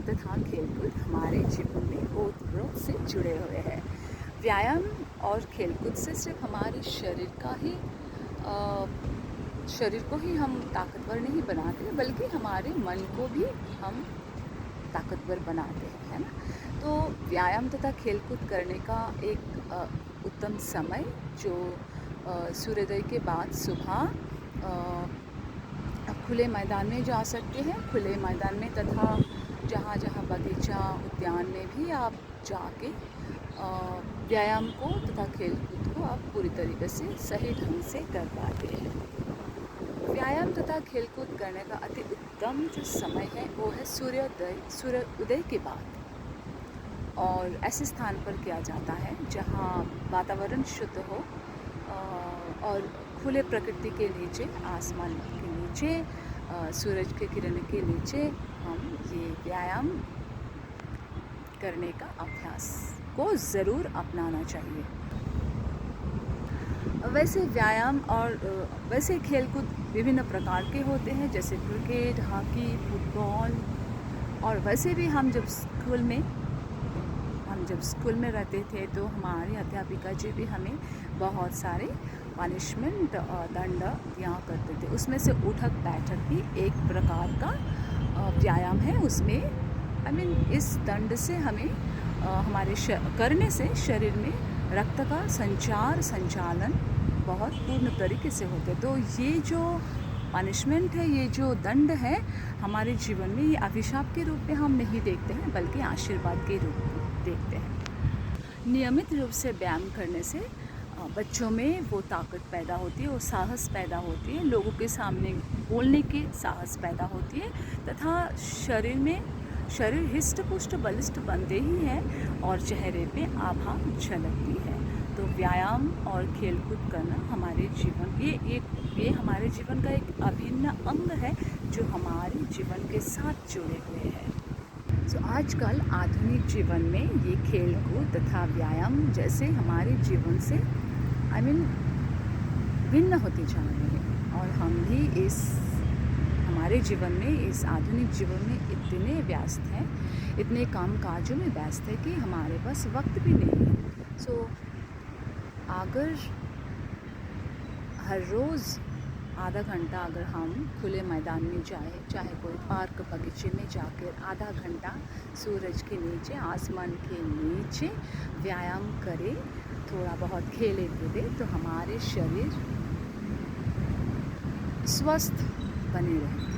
तथा खेलकूद हमारे जीवन में ओतप्रोत से जुड़े हुए हैं। व्यायाम और खेलकूद से सिर्फ हमारे शरीर को ही हम ताकतवर नहीं बनाते, बल्कि हमारे मन को भी हम ताकतवर बनाते हैं, है ना। तो व्यायाम तथा खेलकूद करने का एक उत्तम समय जो सूर्योदय के बाद सुबह खुले मैदान में जा सकते हैं। खुले मैदान में तथा जहाँ जहाँ बगीचा उद्यान में भी आप जाके व्यायाम को तथा खेलकूद को आप पूरी तरीके से सही ढंग से कर पाते हैं। व्यायाम तथा खेलकूद करने का अति उत्तम जो समय है वो है सूर्योदय के बाद, और ऐसे स्थान पर किया जाता है जहाँ वातावरण शुद्ध हो और खुले प्रकृति के नीचे, आसमान के नीचे, सूरज के किरण के नीचे हम ये व्यायाम करने का अभ्यास को ज़रूर अपनाना चाहिए। वैसे व्यायाम और वैसे खेलकूद विभिन्न प्रकार के होते हैं, जैसे क्रिकेट, हॉकी, फुटबॉल। और वैसे भी हम जब स्कूल में रहते थे तो हमारी अध्यापिका जी भी हमें बहुत सारे पनिशमेंट दंड दिया करते थे। उसमें से उठक बैठक भी एक प्रकार का व्यायाम है। उसमें इस दंड से हमें हमारे करने से शरीर में रक्त का संचालन बहुत पूर्ण तरीके से होते हैं। तो ये जो पनिशमेंट है, ये जो दंड है, हमारे जीवन में ये अभिशाप के रूप में हम नहीं देखते हैं, बल्कि आशीर्वाद के रूप में देखते हैं। नियमित रूप से व्यायाम करने से बच्चों में वो ताकत पैदा होती है, वो साहस पैदा होती है, लोगों के सामने बोलने की साहस पैदा होती है, तथा शरीर हिष्ट पुष्ट बलिष्ठ बनते ही हैं और चेहरे पे आभा झलकती है। तो व्यायाम और खेलकूद करना हमारे जीवन ये हमारे जीवन का एक अभिन्न अंग है जो हमारे जीवन के साथ जुड़े हुए हैं। तो आजकल आधुनिक जीवन में ये खेलकूद तथा व्यायाम जैसे हमारे जीवन से भिन्न होते जा रहे हैं, और हम भी हमारे जीवन में, इस आधुनिक जीवन में इतने व्यस्त हैं, इतने काम काजों में व्यस्त है कि हमारे पास वक्त भी नहीं है। सो अगर हर रोज़ आधा घंटा अगर हम खुले मैदान में जाए, चाहे कोई पार्क बगीचे में जाकर आधा घंटा सूरज के नीचे, आसमान के नीचे व्यायाम करें, थोड़ा बहुत खेले कूदे, तो हमारे शरीर स्वस्थ बने रहेंगे।